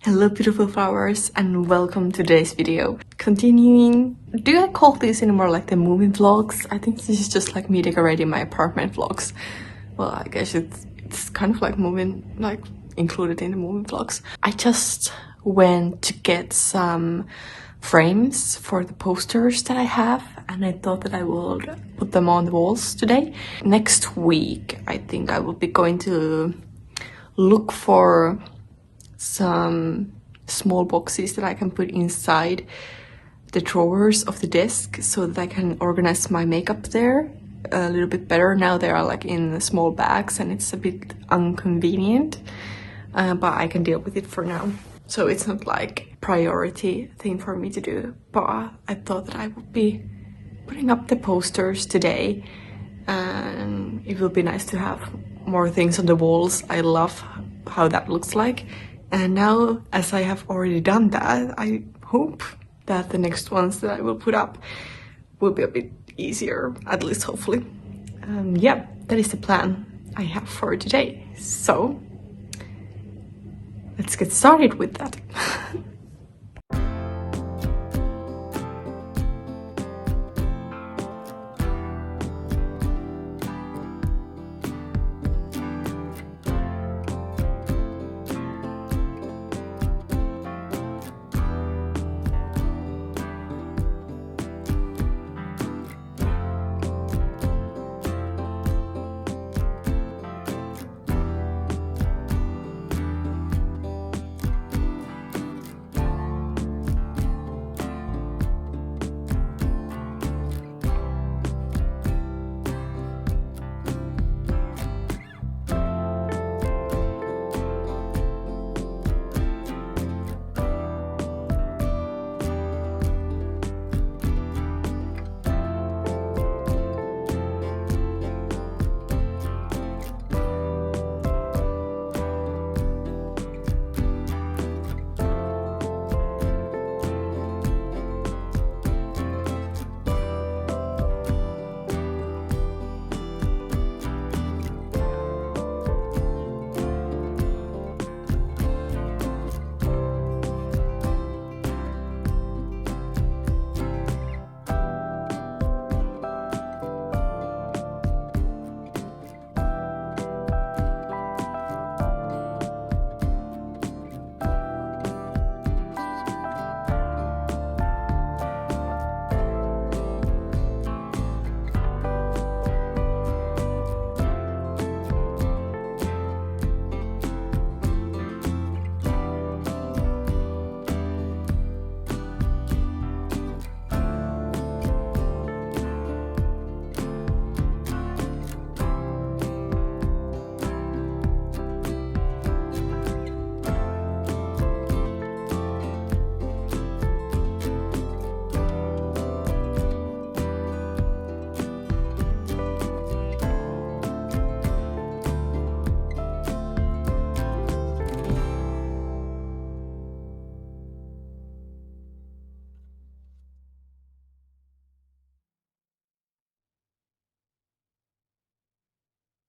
Hello beautiful flowers and welcome to today's video. Continuing, do I call this anymore like the moving vlogs? I think this is just like me decorating my apartment vlogs. Well, I guess it's kind of like moving, like included in the moving vlogs. I just went to get some frames for the posters that I have and I thought that I would put them on the walls today. Next week I think I will be going to look for some small boxes that I can put inside the drawers of the desk so that I can organize my makeup there a little bit better. Now they are like in small bags and it's a bit inconvenient, but I can deal with it for now. So it's not like priority thing for me to do, but I thought that I would be putting up the posters today and it will be nice to have more things on the walls. I love how that looks like. And now, as I have already done that, I hope that the next ones that I will put up will be a bit easier, at least hopefully. Yeah, that is the plan I have for today. So, let's get started with that.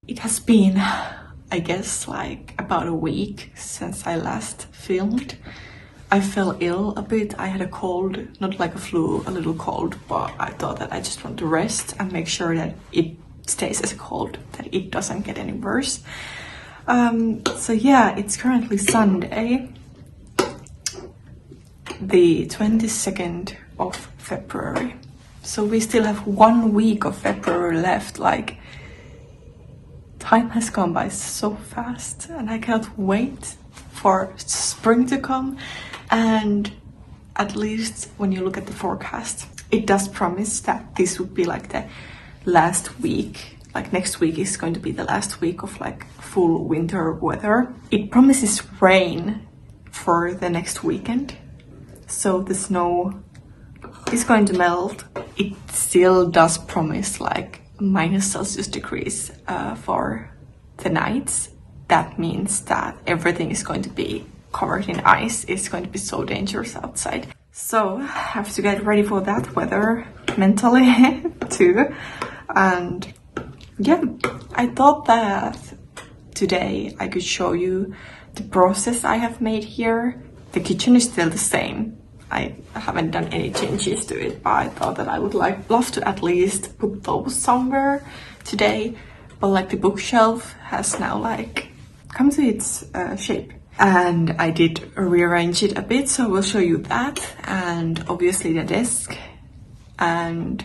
It has been, I guess, like about a week since I last filmed. I fell ill a bit. I had a cold, not like a flu, a little cold, but I thought that I just want to rest and make sure that it stays as a cold, that it doesn't get any worse. So yeah, it's currently Sunday, the 22nd of February. So we still have 1 week of February left. Like, time has gone by so fast and I cannot wait for spring to come. And at least when you look at the forecast, it does promise that this would be like the last week. Like next week is going to be the last week of like full winter weather. It promises rain for the next weekend. So the snow is going to melt. It still does promise like -Celsius degrees for the nights. That means that everything is going to be covered in ice. It's going to be so dangerous outside. So I have to get ready for that weather mentally too. And yeah, I thought that today I could show you the process I have made here The kitchen is still the same. I haven't done any changes to it, but I thought that I would love to at least put those somewhere today. But like the bookshelf has now like come to its shape. And I did rearrange it a bit, so I will show you that. And obviously the desk. And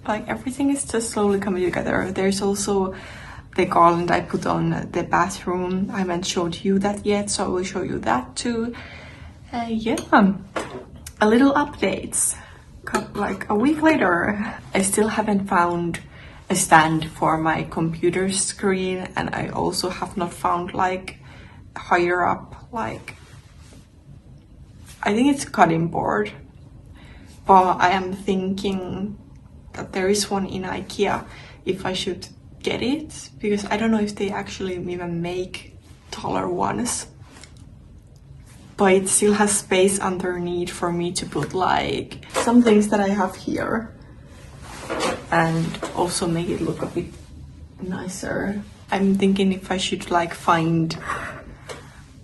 like everything is just slowly coming together. There's also the garland I put on the bathroom. I haven't showed you that yet, so I will show you that too. Yeah, a little updates. Like a week later, I still haven't found a stand for my computer screen, and I also have not found like higher up, like I think it's cutting board, but I am thinking that there is one in IKEA if I should get it, because I don't know if they actually even make taller ones. But it still has space underneath for me to put like some things that I have here and also make it look a bit nicer. I'm thinking if I should like find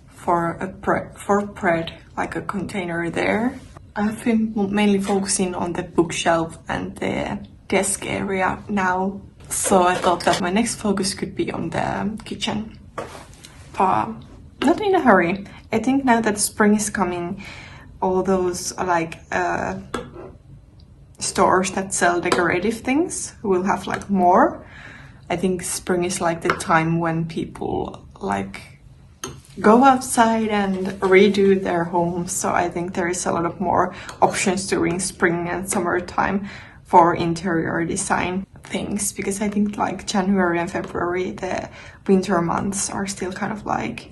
for bread like a container there. I've been mainly focusing on the bookshelf and the desk area now, so I thought that my next focus could be on the kitchen. But not in a hurry. I think now that spring is coming, all those like stores that sell decorative things will have like more. I think spring is like the time when people like go outside and redo their homes. So I think there is a lot of more options during spring and summertime for interior design things, because I think like January and February, the winter months, are still kind of like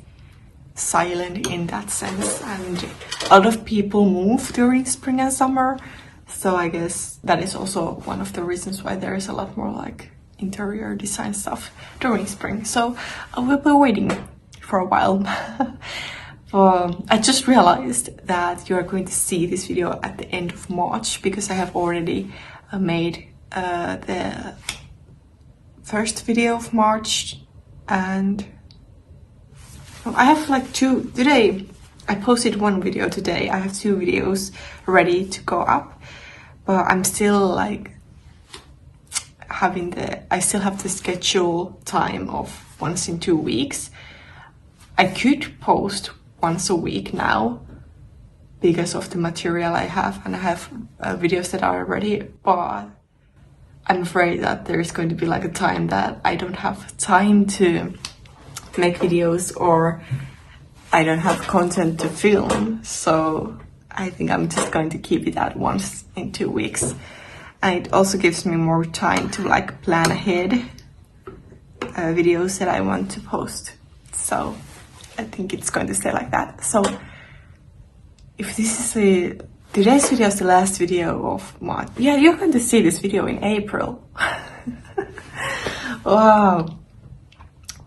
silent in that sense, and a lot of people move during spring and summer, so I guess that is also one of the reasons why there is a lot more like interior design stuff during spring. So I will be waiting for a while. But I just realized that you are going to see this video at the end of March, because I have already made the first video of March, and I have like two today. I posted one video today. I have 2 videos ready to go up, but I'm still like I still have the schedule time of once in 2 weeks. I could post once a week now because of the material I have, and I have videos that are ready, but I'm afraid that there's going to be like a time that I don't have time to make videos, or I don't have content to film. So I think I'm just going to keep it at once in 2 weeks, and it also gives me more time to like plan ahead videos that I want to post. So I think it's going to stay like that. So if this is today's video is the last video of March, yeah, you're going to see this video in April. Wow.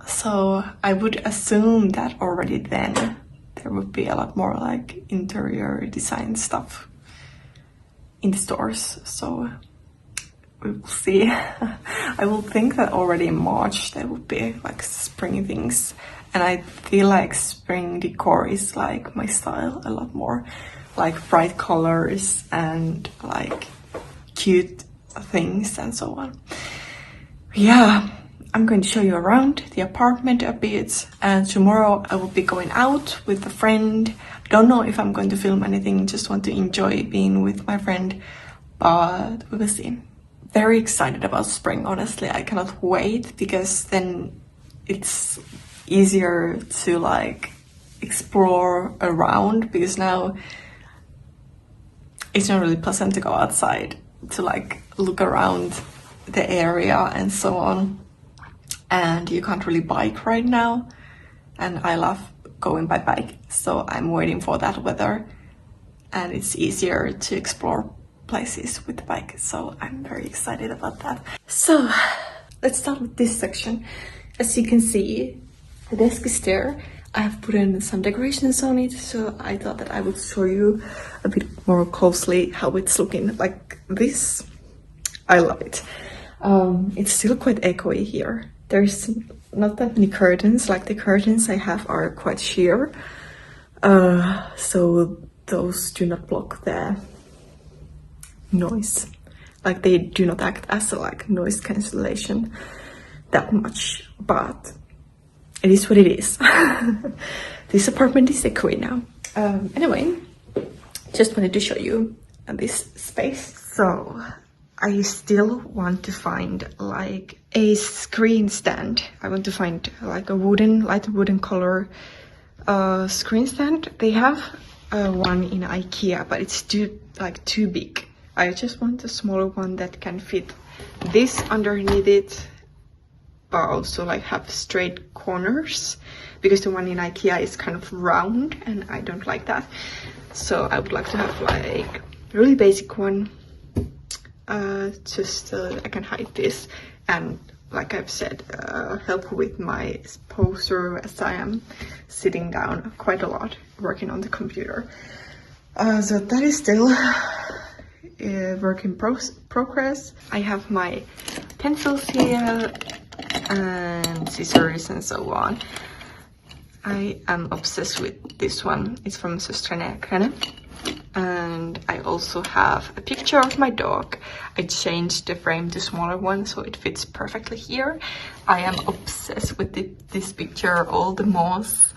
So I would assume that already then there would be a lot more like interior design stuff in the stores. So we will see. I will think that already in March there would be like spring things, and I feel like spring decor is like my style a lot more, like bright colors and like cute things and so on. Yeah, I'm going to show you around the apartment a bit, and tomorrow I will be going out with a friend. Don't know if I'm going to film anything, just want to enjoy being with my friend, but we will see. Very excited about spring, honestly. I cannot wait, because then it's easier to like explore around, because now it's not really pleasant to go outside to like look around the area and so on. And you can't really bike right now, and I love going by bike, so I'm waiting for that weather, and it's easier to explore places with the bike, so I'm very excited about that. So let's start with this section. As you can see, the desk is there. I have put in some decorations on it, so I thought that I would show you a bit more closely how it's looking like this. I love it. It's still quite echoey here. There's not that many curtains, like the curtains I have are quite sheer. so those do not block the noise. Like they do not act as a like noise cancellation that much, but it is what it is. This apartment is echoey now. Anyway, just wanted to show you this space. So I still want to find like a screen stand. I want to find like a light wooden color screen stand. They have one in IKEA, but it's too big. I just want a smaller one that can fit this underneath it, but also like have straight corners, because the one in IKEA is kind of round and I don't like that. So I would like to have like a really basic one, just so that I can hide this and, like I've said, help with my posture as I am sitting down quite a lot working on the computer. So that is still a work in progress. I have my pencils here and scissors and so on. I am obsessed with this one. It's from Søstrene Krenne. And I also have a picture of my dog. I changed the frame to smaller one so it fits perfectly here. I am obsessed with this picture all the most,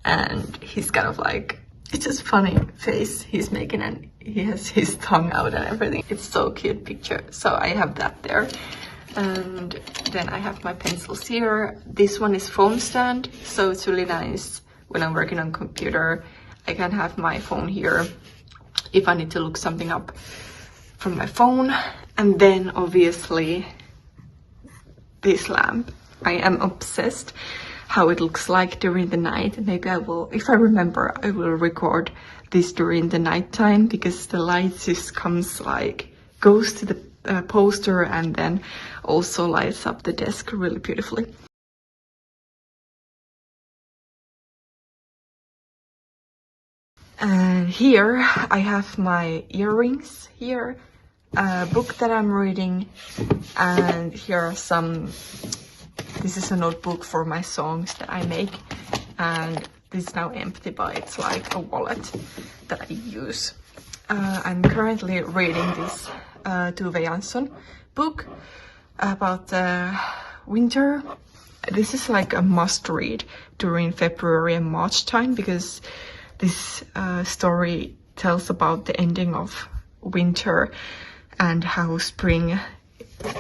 and he's kind of like, it's just funny face he's making, and he has his tongue out and everything. It's so cute picture, so I have that there. And then I have my pencils here. This one is phone stand, so it's really nice when I'm working on computer. I can have my phone here if I need to look something up from my phone. And then obviously this lamp. I am obsessed how it looks like during the night. Maybe I will, if I remember, I will record this during the night time, because the light just comes like, goes to the poster and then also lights up the desk really beautifully. And here I have my earrings here, a book that I'm reading, and here are some, this is a notebook for my songs that I make, and this is now empty, but it's like a wallet that I use. I'm currently reading this Tove Jansson book about winter. This is like a must read during February and March time, because this story tells about the ending of winter and how spring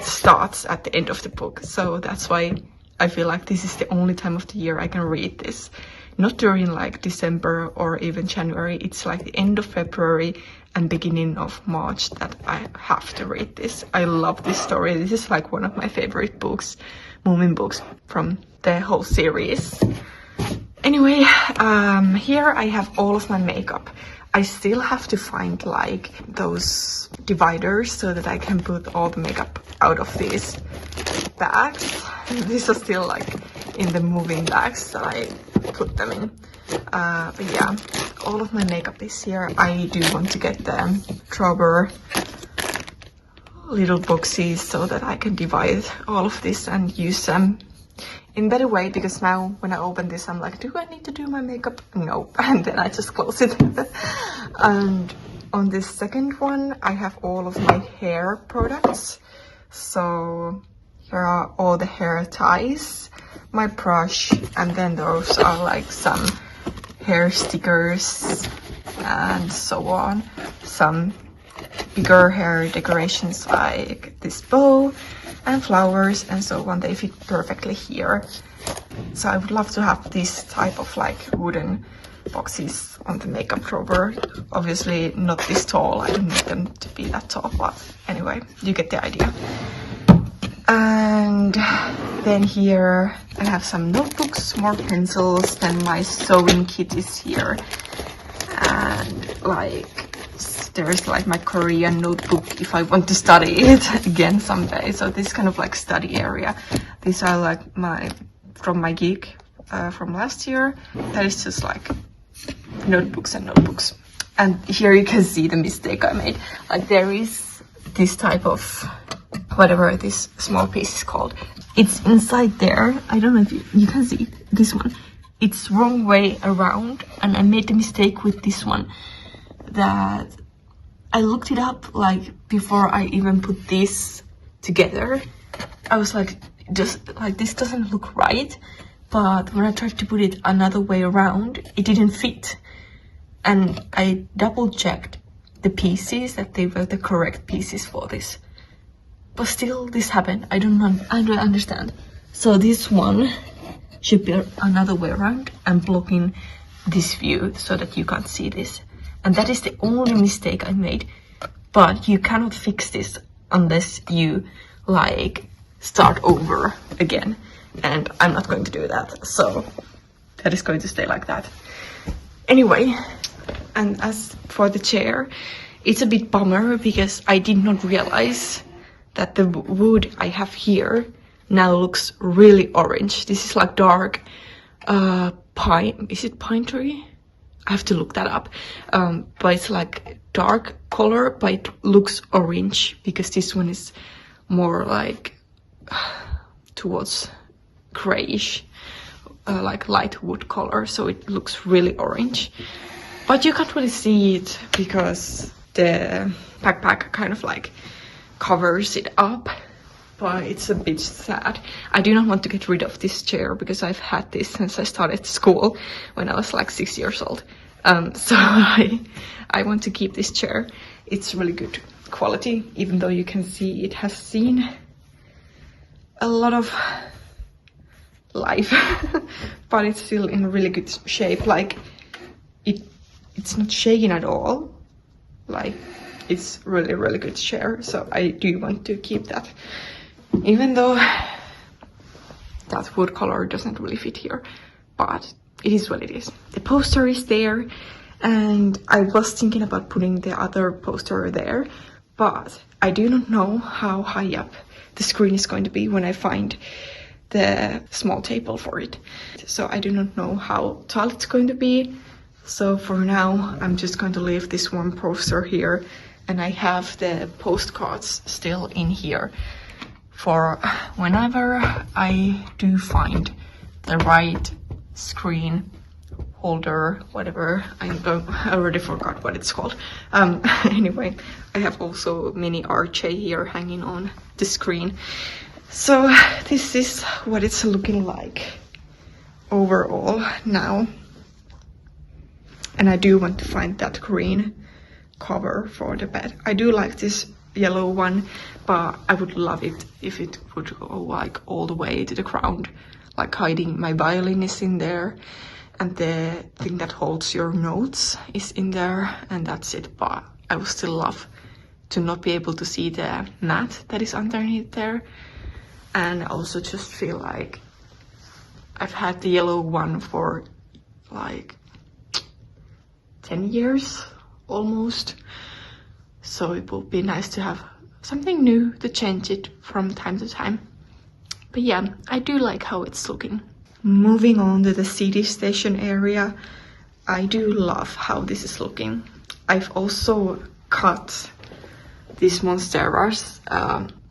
starts at the end of the book. So that's why I feel like this is the only time of the year I can read this. Not during like December or even January. It's like the end of February and beginning of March that I have to read this. I love this story. This is like one of my favorite books, Moomin books from the whole series. Anyway, here I have all of my makeup. I still have to find like those dividers so that I can put all the makeup out of these bags. These are still like in the moving bags that I put them in. But yeah, all of my makeup is here. I do want to get the drawer little boxes so that I can divide all of this and use them in better way, because now when I open this I'm like, do I need to do my makeup? No. And then I just close it. And on this second one I have all of my hair products. So here are all the hair ties, my brush, and then those are like some hair stickers and so on. Some bigger hair decorations like this bow and flowers and so on. They fit perfectly here. So I would love to have this type of like wooden boxes on the makeup drawer. Obviously not this tall, I don't need them to be that tall, but anyway, you get the idea. And then here I have some notebooks, more pencils, and my sewing kit is here. And like there's like my Korean notebook if I want to study it again someday. So this kind of like study area. These are like from my gig from last year. That is just like notebooks and notebooks. And here you can see the mistake I made. Like there is this type of, whatever this small piece is called. It's inside there. I don't know if you can see this one. it's wrong way around, and I made the mistake with this one that I looked it up like before I even put this together. I was like, just like, this doesn't look right. But when I tried to put it another way around, it didn't fit. And I double checked the pieces, that they were the correct pieces for this. But still, this happened. I don't understand. So this one should be another way around and blocking this view so that you can't see this. And that is the only mistake I made. But you cannot fix this unless you like start over again. And I'm not going to do that, so that is going to stay like that. Anyway, and as for the chair, it's a bit bummer because I did not realize that the wood I have here now looks really orange. This is like dark pine. Is it pine tree? I have to look that up. But it's like dark color, but it looks orange because this one is more like towards grayish, like light wood color, so it looks really orange. But you can't really see it because the backpack kind of like covers it up. But it's a bit sad. I do not want to get rid of this chair because I've had this since I started school when I was like 6 years old. So I want to keep this chair. It's really good quality, even though you can see it has seen a lot of life, but it's still in really good shape. Like it's not shaking at all. Like it's really good chair. So I do want to keep that, even though that wood color doesn't really fit here, but it is what it is. The poster is there, and I was thinking about putting the other poster there, but I do not know how high up the screen is going to be when I find the small table for it. So I do not know how tall it's going to be. So for now, I'm just going to leave this one poster here, and I have the postcards still in here for whenever I do find the right screen holder, whatever. I already forgot what it's called. Anyway, I have also mini RJ here hanging on the screen. So this is what it's looking like overall now. And I do want to find that green cover for the bed. I do like this yellow one, but I would love it if it would go like all the way to the ground, like hiding my violin is in there, and the thing that holds your notes is in there, and that's it. But I would still love to not be able to see the mat that is underneath there. And I also just feel like I've had the yellow one for like 10 years almost, so it will be nice to have something new to change it from time to time. But yeah, I do like how it's looking. Moving on to the CD station area, I do love how this is looking. I've also cut these monsteras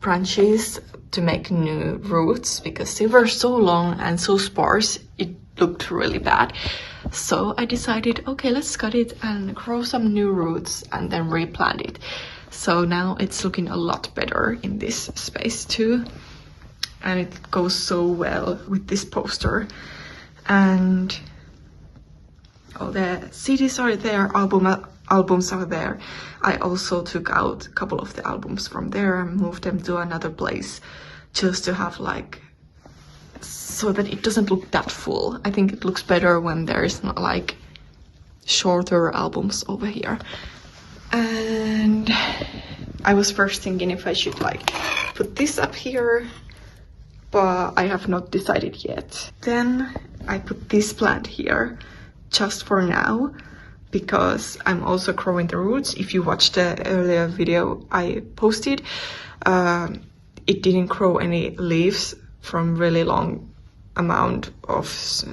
branches to make new roots because they were so long and so sparse, it looked really bad. So I decided, okay, let's cut it and grow some new roots and then replant it. So now it's looking a lot better in this space too. And it goes so well with this poster. And all the CDs are there, albums are there. I also took out a couple of the albums from there and moved them to another place just to have like, so that it doesn't look that full. I think it looks better when there is not like shorter albums over here. And I was first thinking if I should like put this up here, but I have not decided yet. Then I put this plant here just for now, because I'm also growing the roots. If you watched the earlier video I posted, it didn't grow any leaves from really long amount of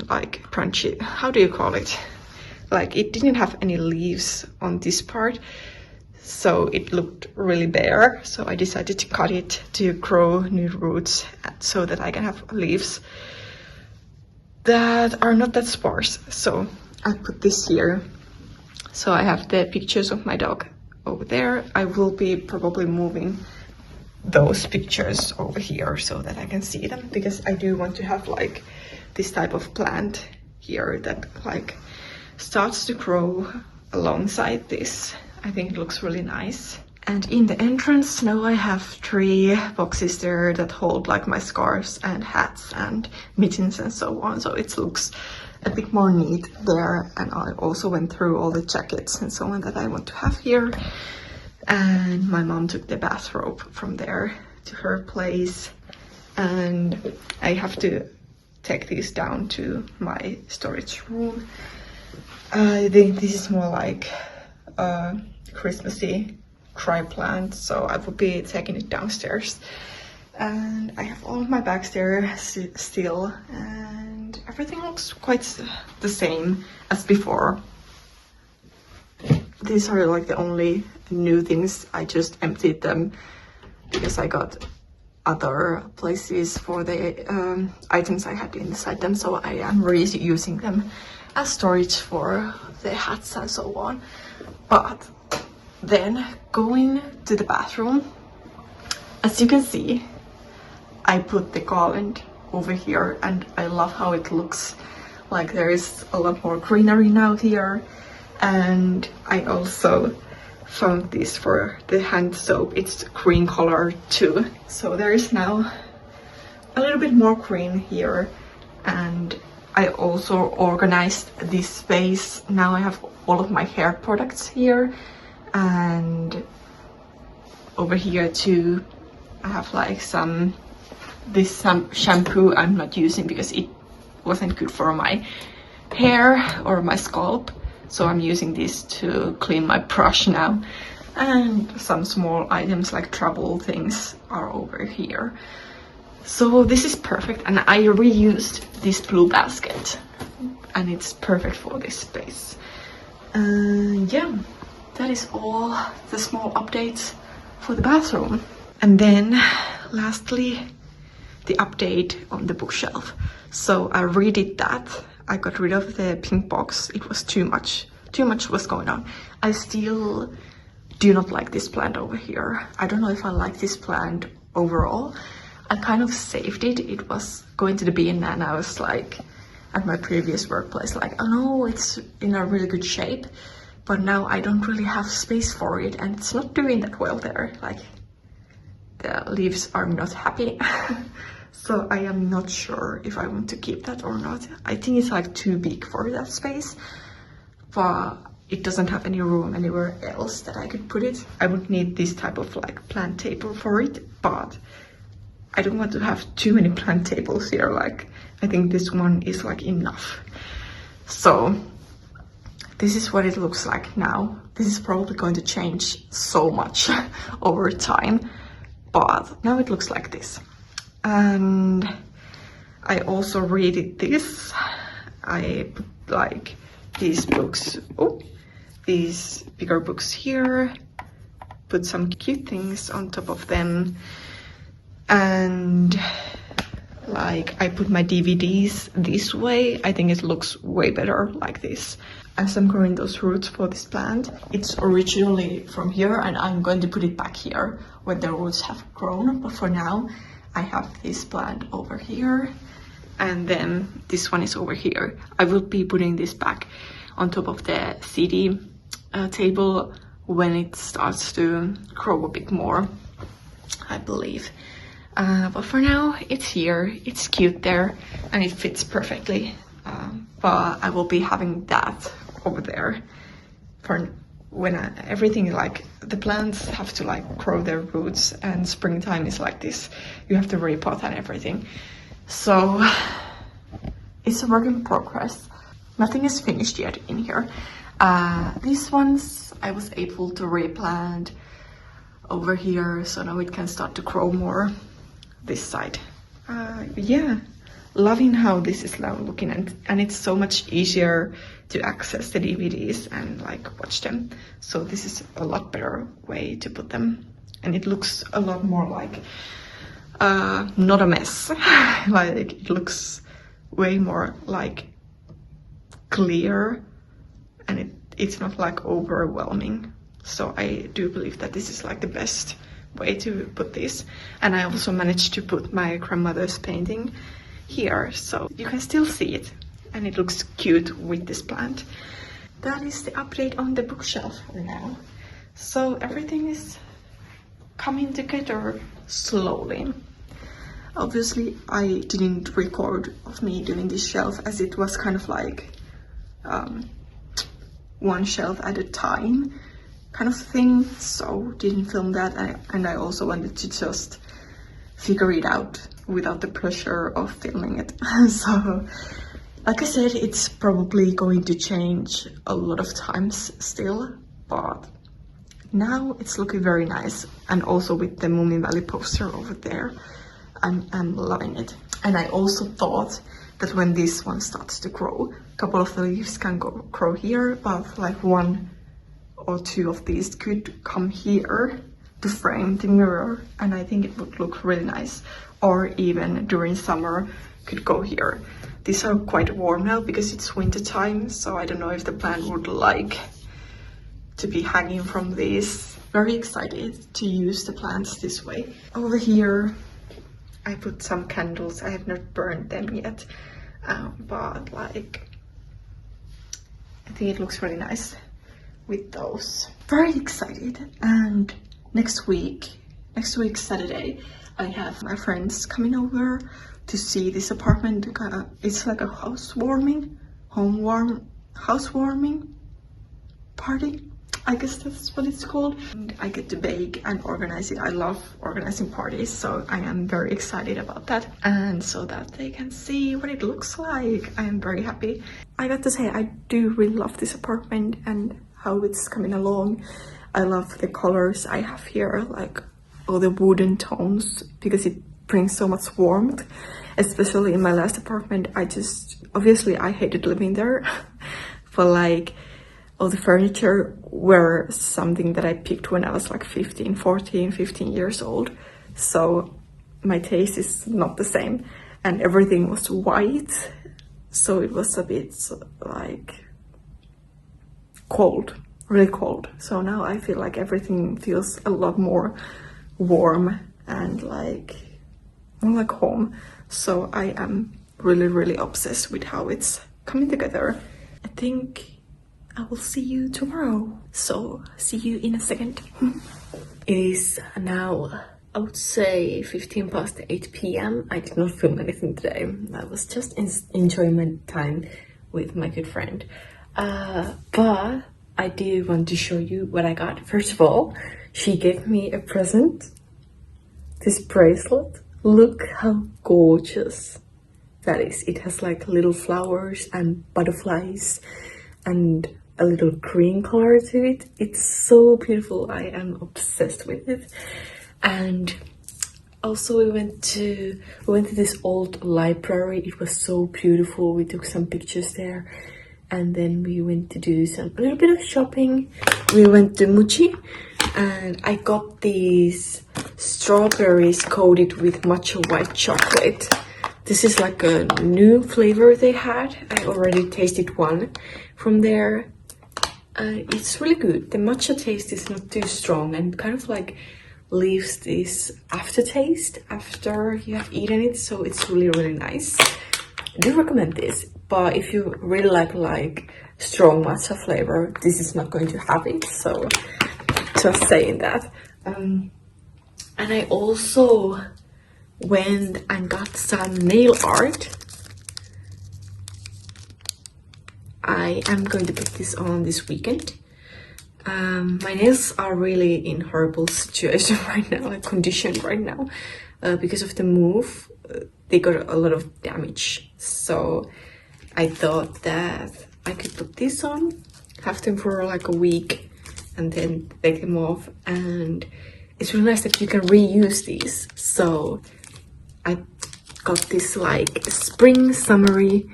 like crunchy, how do you call it? Like it didn't have any leaves on this part, so it looked really bare. So I decided to cut it to grow new roots so that I can have leaves. that are not that sparse. So I put this here. So I have the pictures of my dog over there. I will be probably moving those pictures over here so that I can see them, because I do want to have like this type of plant here that like starts to grow alongside this. I think it looks really nice. And in the entrance now I have 3 boxes there that hold like my scarves and hats and mittens and so on. So it looks a bit more neat there. And I also went through all the jackets and so on that I want to have here. And my mom took the bathrobe from there to her place. And I have to take these down to my storage room. I think this is more like Christmassy dry plant, so I will be taking it downstairs. And I have all of my bags there still, and everything looks quite the same as before. These are like the only new things. I just emptied them because I got other places for the items I had inside them, so I am reusing them as storage for the hats and so on. But then going to the bathroom, as you can see, I put the garland over here, and I love how it looks. Like there is a lot more greenery now here. And I also found this for the hand soap. It's green color too. So there is now a little bit more green here. And I also organized this space. Now I have all of my hair products here. And over here too, I have like this shampoo I'm not using because it wasn't good for my hair or my scalp. So I'm using this to clean my brush now. And some small items like travel things are over here. So this is perfect, and I reused this blue basket and it's perfect for this space. Yeah, that is all the small updates for the bathroom. And then lastly, the update on the bookshelf. So I redid that. I got rid of the pink box. It was too much was going on. I still do not like this plant over here. I don't know if I like this plant overall. I kind of saved it. It was going to the bin, and I was like at my previous workplace like, oh no, it's in a really good shape, but now I don't really have space for it, and it's not doing that well there. Like the leaves are not happy. So I am not sure if I want to keep that or not. I think it's like too big for that space, but it doesn't have any room anywhere else that I could put it. I would need this type of like plant table for it, but I don't want to have too many plant tables here. Like I think this one is like enough. So this is what it looks like now. This is probably going to change so much over time, but now it looks like this. And I also redid this. I put like these books, these bigger books here, put some cute things on top of them, and like I put my DVDs this way. I think it looks way better like this. As I'm growing those roots for this plant, it's originally from here, and I'm going to put it back here where the roots have grown, but for now I have this plant over here, and then this one is over here. I will be putting this back on top of the CD table when it starts to grow a bit more, I believe. But for now, it's here, it's cute there, and it fits perfectly. But I will be having that over there for when everything, like the plants have to like grow their roots, and springtime is like this. You have to repot and everything. So it's a work in progress. Nothing is finished yet in here. These ones I was able to replant over here, so now it can start to grow more this side. Yeah, loving how this is now looking, and it's so much easier to access the DVDs and like watch them. So this is a lot better way to put them, and it looks a lot more like not a mess. Like it looks way more like clear, and it's not like overwhelming. So I do believe that this is like the best way to put this. And I also managed to put my grandmother's painting here, so you can still see it, and it looks cute with this plant. That is the update on the bookshelf for now. So everything is coming together slowly. Obviously I didn't record of me doing this shelf, as it was kind of like one shelf at a time kind of thing, so didn't film that. And I also wanted to just figure it out without the pressure of filming it. So like I said, it's probably going to change a lot of times still, but now it's looking very nice. And also with the Moomin Valley poster over there, I'm loving it. And I also thought that when this one starts to grow, a couple of the leaves can grow here, but like 1 or 2 of these could come here to frame the mirror, and I think it would look really nice. Or even during summer could go here. These are quite warm now because it's winter time, so I don't know if the plant would like to be hanging from these. Very excited to use the plants this way. Over here I put some candles. I have not burned them yet, but like I think it looks really nice with those. Very excited. And next week Saturday, I have my friends coming over to see this apartment. It's like a housewarming party, I guess that's what it's called. And I get to bake and organize it. I love organizing parties, so I am very excited about that. And so that they can see what it looks like, I am very happy. I got to say, I do really love this apartment and how it's coming along. I love the colors I have here, like all the wooden tones, because it brings so much warmth. Especially in my last apartment, obviously I hated living there, but like all the furniture were something that I picked when I was like 15 years old. So my taste is not the same, and everything was white. So it was a bit like cold, really cold. So now I feel like everything feels a lot more warm and like more like home. So I am really obsessed with how it's coming together. I think I will see you tomorrow. So see you in a second. It is now, I would say, 15 past 8 p.m. I did not film anything today. I was just enjoying my time with my good friend. But I do want to show you what I got. First of all, she gave me a present. This bracelet. Look how gorgeous that is. It has like little flowers and butterflies and a little green color to it. It's so beautiful. I am obsessed with it. And also we went to this old library. It was so beautiful. We took some pictures there, and then we went to do a little bit of shopping. We went to Muji, and I got these strawberries coated with matcha white chocolate. This is like a new flavor they had. I already tasted one from there. It's really good. The matcha taste is not too strong and kind of like leaves this aftertaste after you have eaten it, so it's really nice. I do recommend this, but if you really like strong matcha flavor, this is not going to have it, so just saying that. And I also went and got some nail art. I am going to put this on this weekend. My nails are really in horrible situation right now, like condition right now, because of the move. They got a lot of damage, so I thought that I could put this on, have them for like a week, and then take them off. And it's really nice that you can reuse these. So I got this like spring summery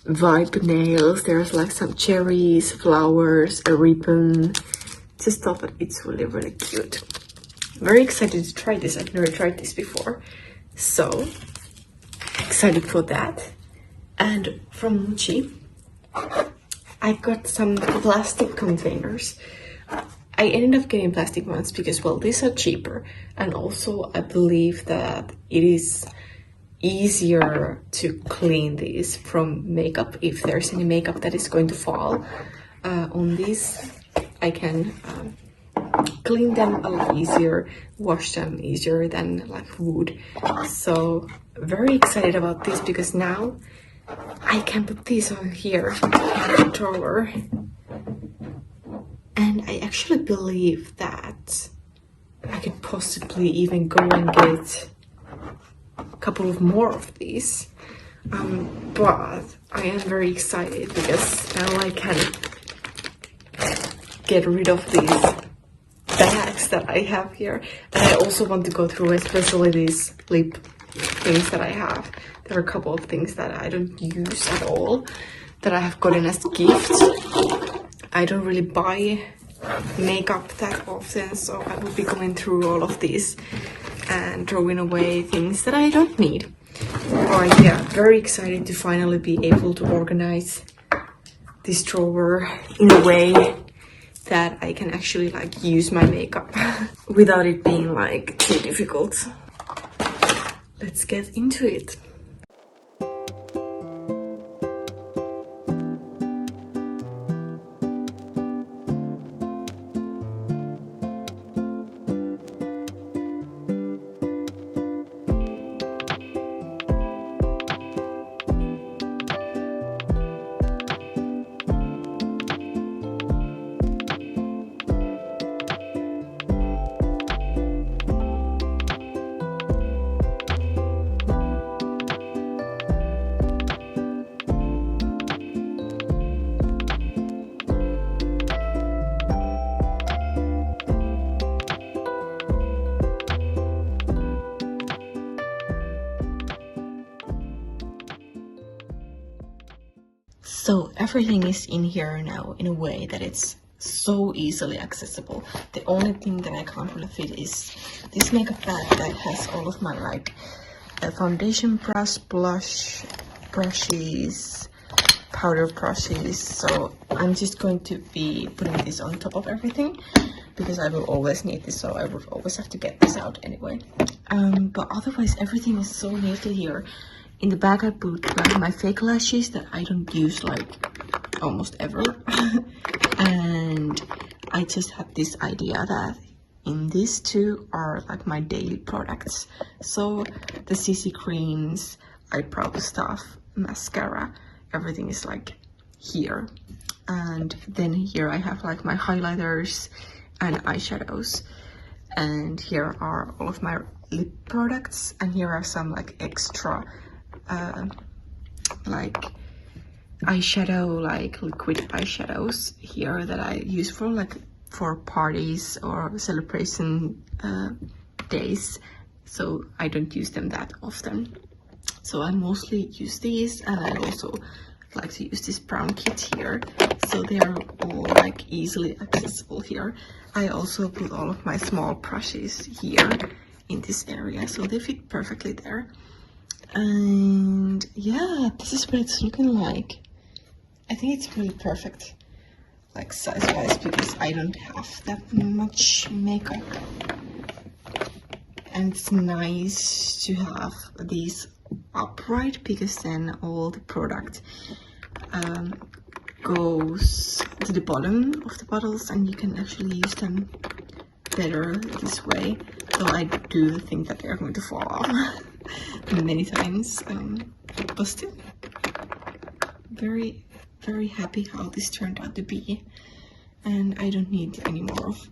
vibe nails. There's like some cherries, flowers, a ribbon. Just thought that it's really cute. Very excited to try this. I've never tried this before, so excited for that. And from Muji, I got some plastic containers. I ended up getting plastic ones because, well, these are cheaper, and also I believe that it is easier to clean these from makeup. If there's any makeup that is going to fall on these, I can clean them a lot easier, wash them easier than like wood. So very excited about this because now I can put these on here in the drawer. And I actually believe that I could possibly even go and get a couple of more of these. But I am very excited because now I can get rid of these bags that I have here. And I also want to go through especially these lip things that I have. There are a couple of things that I don't use at all that I have gotten as gifts. I don't really buy makeup that often, so I will be going through all of these and throwing away things that I don't need. But yeah, very excited to finally be able to organize this drawer in a way that I can actually like use my makeup without it being like too difficult. Let's get into it. So everything is in here now in a way that it's so easily accessible. The only thing that I can't really fit is this makeup bag that has all of my like foundation brush, blush brushes, powder brushes. So I'm just going to be putting this on top of everything because I will always need this, so I would always have to get this out anyway. But otherwise everything is so neatly here. In the bag I put like my fake lashes that I don't use like almost ever. And I just had this idea that in these two are like my daily products. So the CC creams, eyebrow stuff, mascara, everything is like here. And then here I have like my highlighters and eyeshadows. And here are all of my lip products. And here are some like extra like eyeshadow, like liquid eyeshadows here that I use for like for parties or celebration days, so I don't use them that often. So I mostly use these, and I also like to use this brown kit here, so they are all like easily accessible here. I also put all of my small brushes here in this area, so they fit perfectly there. And yeah, this is what it's looking like. I think it's really perfect, like size-wise, because I don't have that much makeup. And it's nice to have these upright because then all the product goes to the bottom of the bottles and you can actually use them better this way. So I do think that they're going to fall off many times, but still very happy how this turned out to be. And I don't need any more of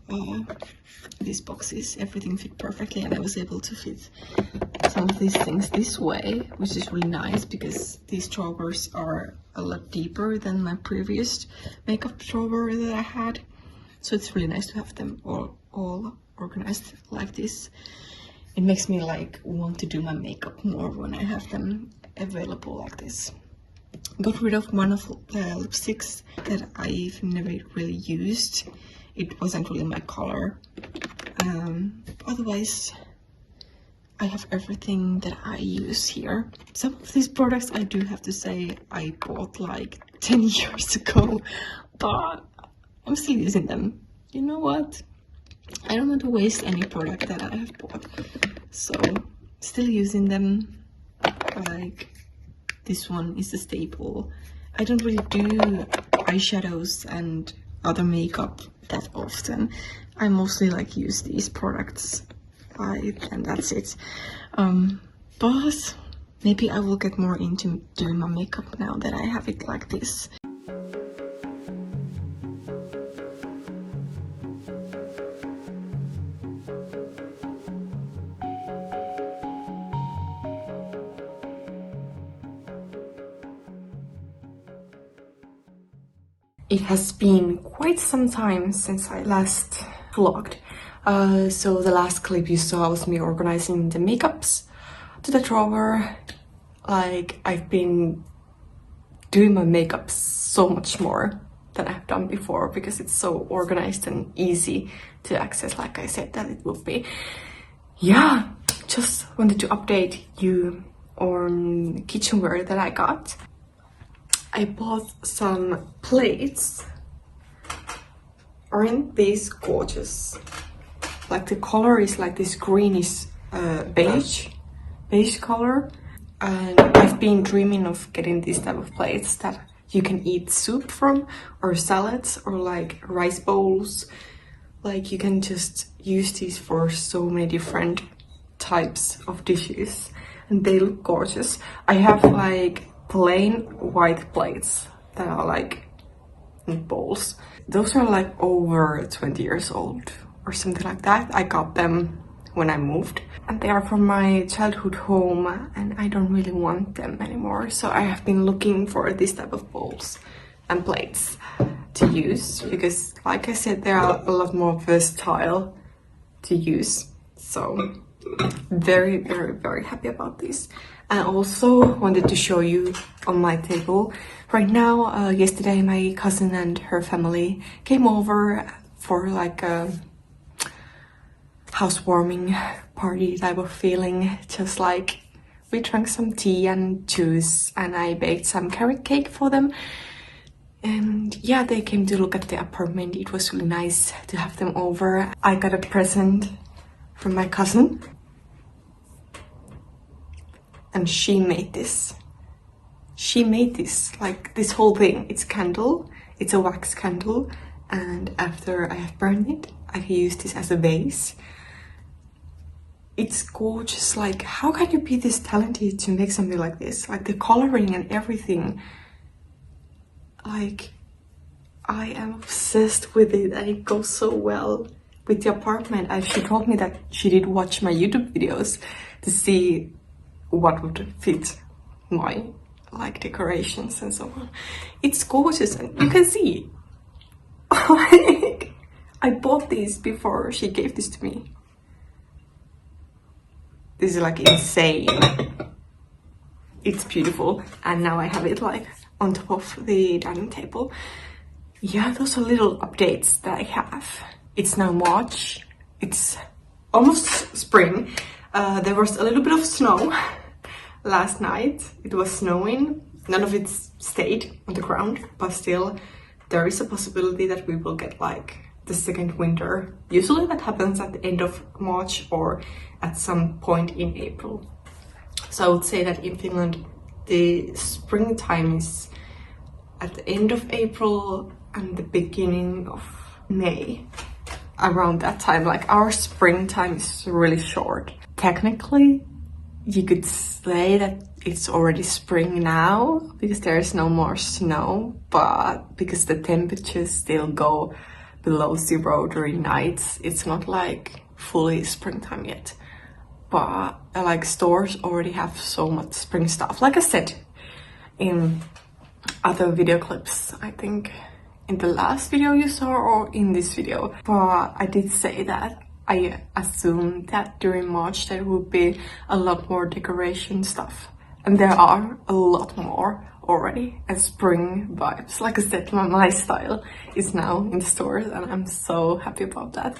these boxes. Everything fit perfectly, and I was able to fit some of these things this way, which is really nice because these drawers are a lot deeper than my previous makeup drawer that I had. So it's really nice to have them all organized like this. It makes me like want to do my makeup more when I have them available like this. Got rid of one of the lipsticks that I've never really used. It wasn't really my color. Otherwise, I have everything that I use here. Some of these products I do have to say I bought like 10 years ago, but I'm still using them. You know what? I don't want to waste any product that I have bought. So, still using them. Like, this one is a staple. I don't really do eyeshadows and other makeup that often. I mostly like use these products. And that's it. But maybe I will get more into doing my makeup now that I have it like this. It has been quite some time since I last vlogged. So the last clip you saw was me organizing the makeups to the drawer. Like, I've been doing my makeup so much more than I've done before because it's so organized and easy to access, like I said that it would be. Yeah, just wanted to update you on kitchenware that I got. I bought some plates. Aren't these gorgeous? Like, the color is like this greenish beige color. And I've been dreaming of getting these type of plates that you can eat soup from, or salads, or like rice bowls. Like, you can just use these for so many different types of dishes, and they look gorgeous. I have like plain white plates that are like in bowls. Those are like over 20 years old or something like that. I got them when I moved, and they are from my childhood home, and I don't really want them anymore. So I have been looking for this type of bowls and plates to use because, like I said, they are a lot more versatile to use. So very, very, very happy about this. I also wanted to show you on my table right now. Yesterday my cousin and her family came over for like a housewarming party type of feeling. Just like, we drank some tea and juice, and I baked some carrot cake for them. And yeah, they came to look at the apartment. It was really nice to have them over. I got a present from my cousin, and she made this. She made this, like this whole thing. It's candle, it's a wax candle, and after I have burned it, I can use this as a vase. It's gorgeous. Like, how can you be this talented to make something like this? Like, the coloring and everything. Like, I am obsessed with it, and it goes so well with the apartment. And she told me that she did watch my YouTube videos to see what would fit my like decorations and so on. It's gorgeous, and you can see like, I bought these before she gave this to me. This is like insane. It's beautiful, and now I have it like on top of the dining table. Yeah, those are little updates that I have. It's now March. It's almost spring. There was a little bit of snow last night. It was snowing. None of it stayed on the ground, but still there is a possibility that we will get like the second winter. Usually that happens at the end of March or at some point in April. So I would say that in Finland the springtime is at the end of April and the beginning of May. Around that time, like, our springtime is really short. Technically, you could say that it's already spring now because there is no more snow, but because the temperatures still go below 0 during nights, it's not like fully springtime yet. But like, stores already have so much spring stuff. Like I said in other video clips, I think in the last video you saw or in this video, but I did say that I assumed that during March there would be a lot more decoration stuff and there are a lot more already, and spring vibes. Like I said, my style is now in the stores, and I'm so happy about that.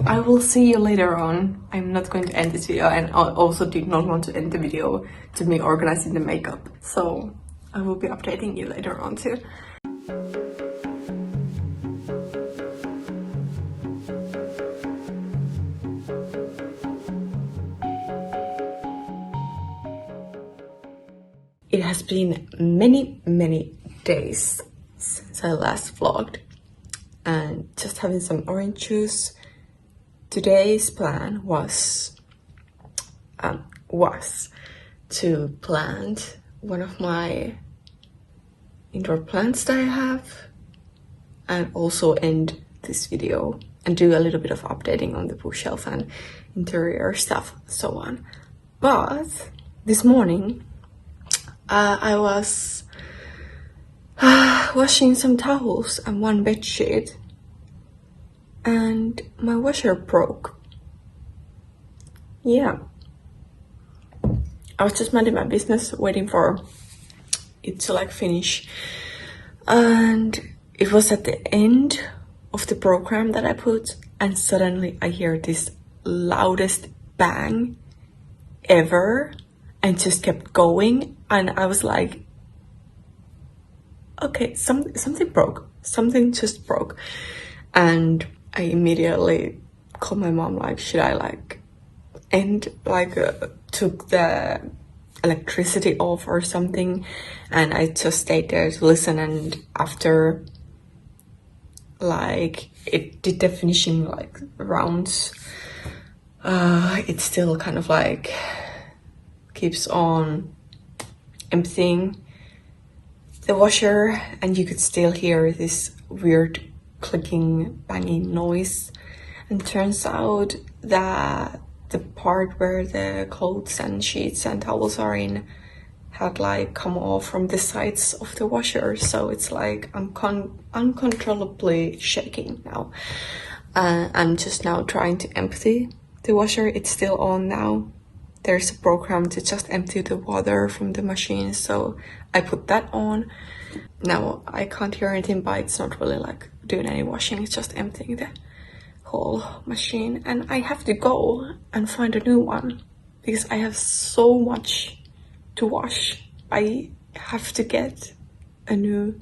I will see you later on. I'm not going to end this video, and I also did not want to end the video to me organizing the makeup, so I will be updating you later on too. It has been many days since I last vlogged, and just having some orange juice. Today's plan was to plant one of my indoor plants that I have, and also end this video and do a little bit of updating on the bookshelf and interior stuff, so on. But this morning I was washing some towels and one bed sheet, and my washer broke. Yeah, I was just minding my business, waiting for it to like finish, and it was at the end of the program that I put, and suddenly I hear this loudest bang ever, and just kept going, and I was like, okay, something broke, something just broke. And I immediately called my mom, like, should I like end, like took the electricity off or something? And I just stayed there to listen, and after like it did the finishing like rounds, it still kind of like keeps on emptying the washer, and you could still hear this weird clicking, banging noise. And turns out that the part where the clothes and sheets and towels are in had like come off from the sides of the washer, so it's like I'm uncontrollably shaking now. I'm just now trying to empty the washer. It's still on now. There's a program to just empty the water from the machine, so I put that on. Now I can't hear anything, but it's not really like doing any washing, it's just emptying the whole machine. And I have to go and find a new one because I have so much to wash. I have to get a new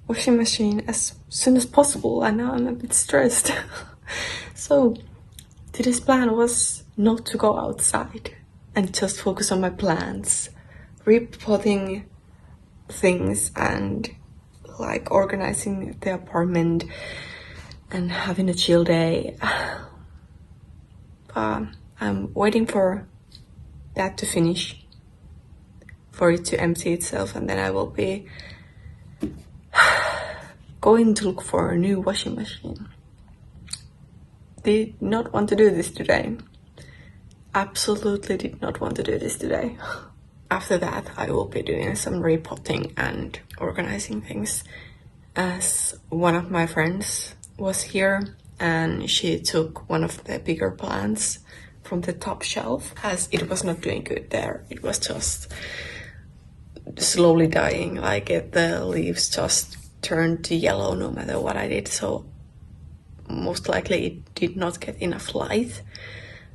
washing machine as soon as possible, and now I'm a bit stressed. So today's plan was not to go outside and just focus on my plants, repotting things and like organizing the apartment and having a chill day. But I'm waiting for that to finish, for it to empty itself, and then I will be going to look for a new washing machine. Did not want to do this today. Absolutely did not want to do this today. After that, I will be doing some repotting and organizing things, as one of my friends was here and she took one of the bigger plants from the top shelf, as it was not doing good there. It was just slowly dying, like the leaves just turned to yellow no matter what I did, so most likely it did not get enough light.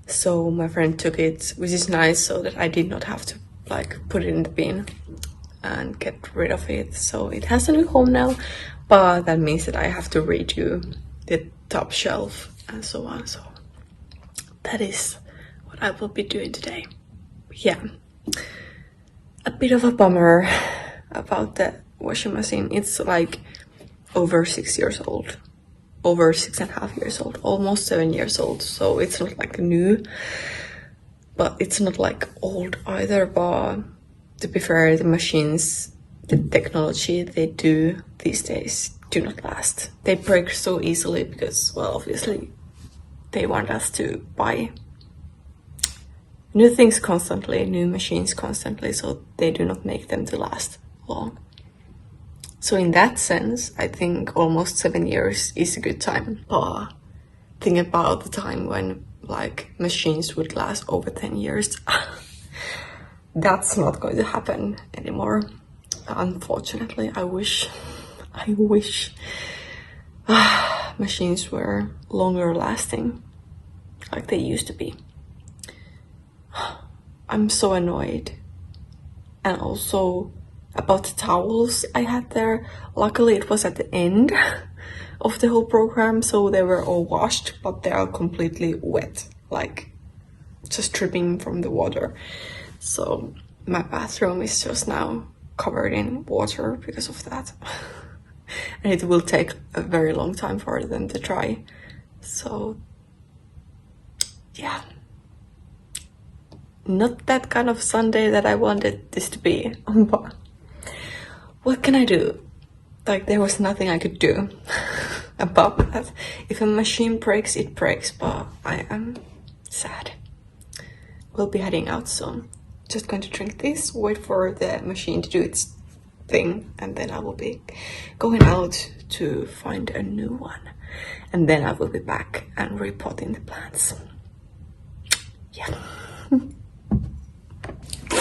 So my friend took it, which is nice, so that I did not have to like put it in the bin and get rid of it. So it has a new home now, but that means that I have to redo the top shelf and so on. So that is what I will be doing today. Yeah, a bit of a bummer about the washing machine. It's like over 6 years old, over 6.5 years old, almost 7 years old. So it's not like new, but it's not like old either. But to be fair, the machines, the technology they do these days do not last. They break so easily because, well, obviously they want us to buy new things constantly, new machines constantly, so they do not make them to last long. So in that sense, I think almost 7 years is a good time. But think about the time when like machines would last over 10 years. that's not going to happen anymore. Unfortunately, I wish machines were longer lasting like they used to be. I'm so annoyed. And also about the towels I had there. Luckily it was at the end of the whole program, so they were all washed, but they are completely wet, like just dripping from the water. So my bathroom is just now covered in water because of that. And it will take a very long time for them to dry. So yeah, not that kind of Sunday that I wanted this to be. But what can I do? Like, there was nothing I could do about that. If a machine breaks, it breaks, but I am sad. We'll be heading out soon. Just going to drink this, wait for the machine to do its thing, and then I will be going out to find a new one. And then I will be back and repotting the plants. Yeah.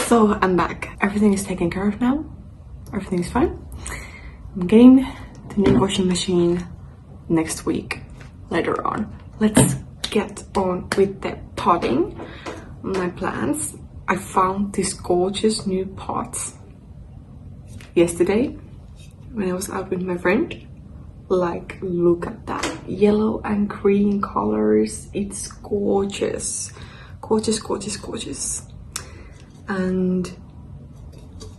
So I'm back. Everything is taken care of now. Everything is fine. I'm getting the new washing machine next week, later on. Let's get on with the potting my plants. I found this gorgeous new pot yesterday when I was out with my friend. Like, look at that yellow and green colors. It's gorgeous. Gorgeous, gorgeous, gorgeous. And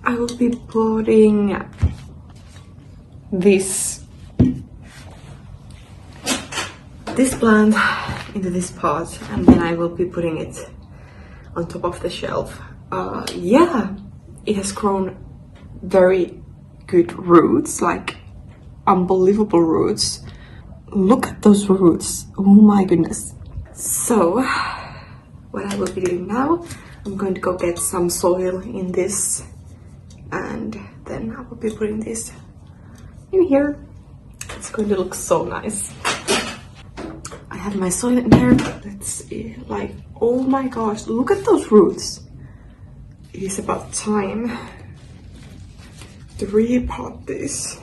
I will be putting this plant into this pot, and then I will be putting it on top of the shelf. Yeah, it has grown very good roots, like unbelievable roots. Look at those roots. Oh my goodness. So what I will be doing now, I'm going to go get some soil in this, and then I will be putting this in here. It's going to look so nice. I have my soil in here. Let's see, like, oh my gosh, look at those roots. It is about time to repot this.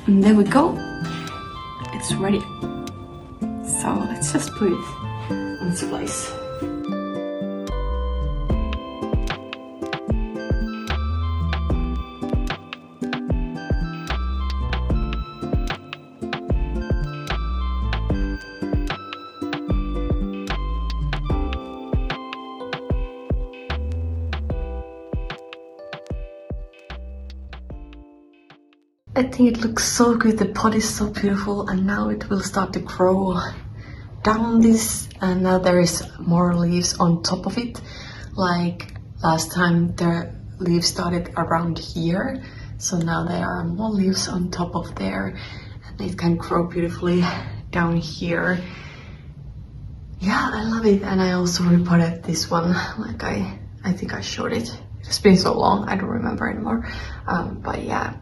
And there we go. It's ready. So let's just put it on its place. I think it looks so good. The pot is so beautiful, and now it will start to grow down this, and now there is more leaves on top of it. Like last time the leaves started around here, so now there are more leaves on top of there, and it can grow beautifully down here. Yeah, I love it. And I also repotted this one, like I think I showed it. It's been so long, I don't remember anymore. But yeah,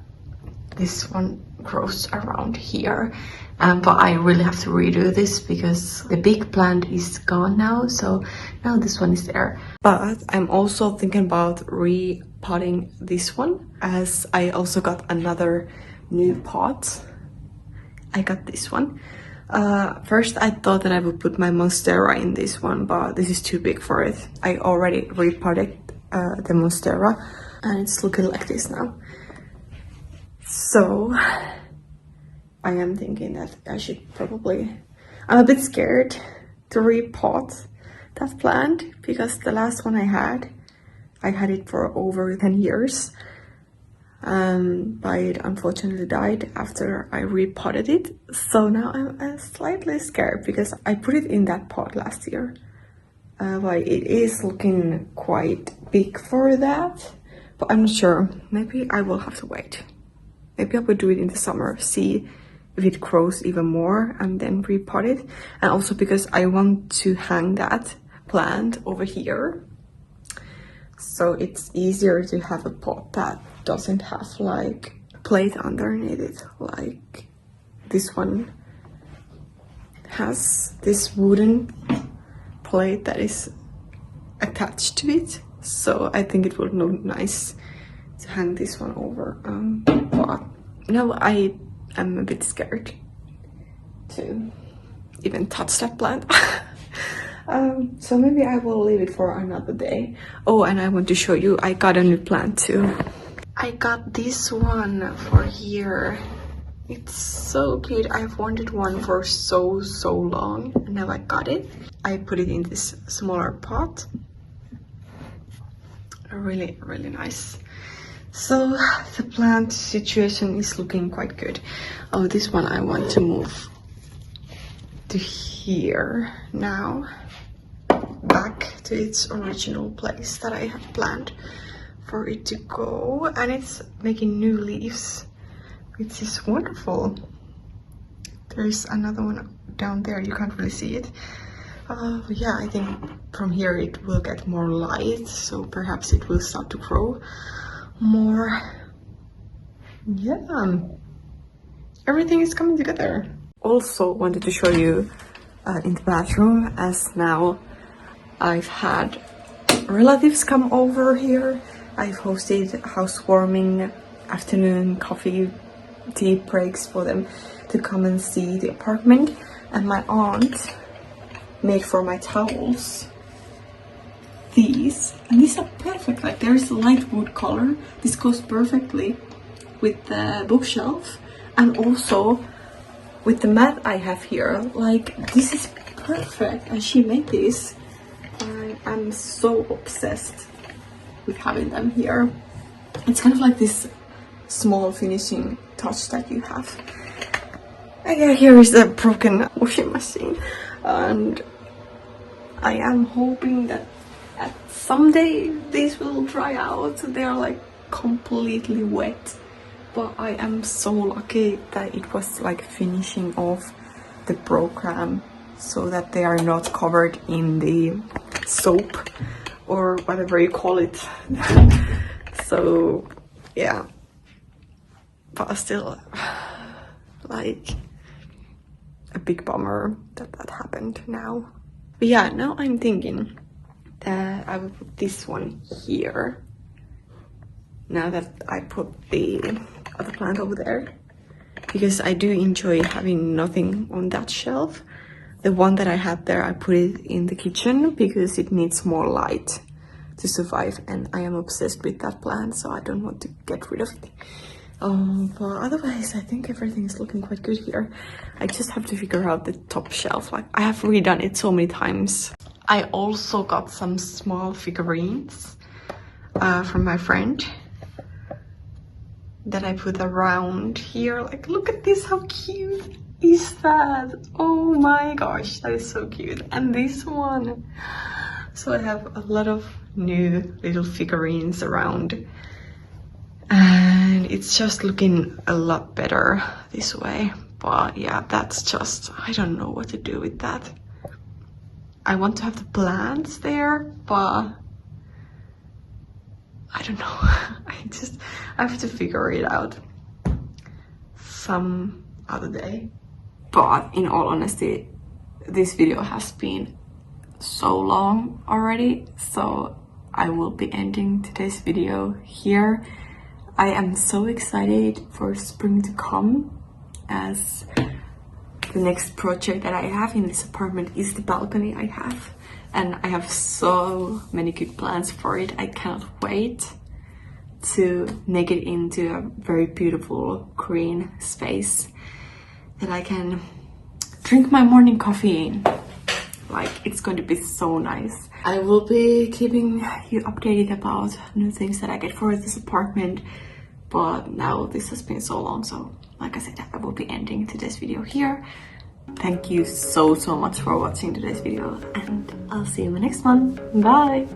this one grows around here, but I really have to redo this because the big plant is gone now, so now this one is there. But I'm also thinking about repotting this one, as I also got another new pot. I got this one. First I thought that I would put my monstera in this one, but this is too big for it. I already repotted the monstera, and it's looking like this now. So I am thinking that I should probably, I'm a bit scared to repot that plant because the last one I had it for over 10 years. But it unfortunately died after I repotted it. So now I'm slightly scared because I put it in that pot last year. But it is looking quite big for that. But I'm not sure. Maybe I will have to wait. Maybe I will do it in the summer, see if it grows even more and then repot it. And also because I want to hang that plant over here. So it's easier to have a pot that doesn't have like a plate underneath it. Like this one has this wooden plate that is attached to it. So I think it would look nice to hang this one over. But no, I am a bit scared to even touch that plant. So maybe I will leave it for another day. Oh, and I want to show you, I got a new plant too. I got this one for here. It's so cute. I've wanted one for so long, and now I got it. I put it in this smaller pot. Really nice. So the plant situation is looking quite good. Oh, this one I want to move to here now, back to its original place that I had planned for it to go, and it's making new leaves, which is wonderful. There's another one down there, you can't really see it. Yeah, I think from here it will get more light, so perhaps it will start to grow more. Yeah, everything is coming together. Also wanted to show you in the bathroom, as now I've had relatives come over here. I've hosted housewarming, afternoon coffee, tea breaks for them to come and see the apartment. And my aunt made for my towels these, and these are perfect. Like, there is a light wood color. This goes perfectly with the bookshelf and also with the mat I have here. Like, this is perfect, and she made this. I'm so obsessed with having them here. It's kind of like this small finishing touch that you have. And yeah, here is a broken washing machine, and I am hoping that someday these will dry out. They're like completely wet, but I am so lucky that it was like finishing off the program so that they are not covered in the soap or whatever you call it. So yeah, but still, like, a big bummer that happened now. But yeah, now I'm thinking that I will put this one here now that I put the other plant over there, because I do enjoy having nothing on that shelf. The one that I had there, I put it in the kitchen because it needs more light to survive, and I am obsessed with that plant, so I don't want to get rid of it. But otherwise, I think everything is looking quite good here. I just have to figure out the top shelf. Like, I have redone it so many times. I also got some small figurines from my friend that I put around here. Like, look at this, how cute is that? Oh my gosh, that is so cute. And this one. So I have a lot of new little figurines around, and it's just looking a lot better this way. But yeah, that's just, I don't know what to do with that. I want to have the plants there, but I don't know. I have to figure it out some other day. But in all honesty, this video has been so long already, so I will be ending today's video here. I am so excited for spring to come, as the next project that I have in this apartment is the balcony I have, and I have so many good plans for it. I cannot wait to make it into a very beautiful green space that I can drink my morning coffee in. Like, it's going to be so nice. I will be keeping you updated about new things that I get for this apartment, but now this has been so long, so like I said, I will be ending today's video here. Thank you so much for watching today's video, and I'll see you in the next one. Bye!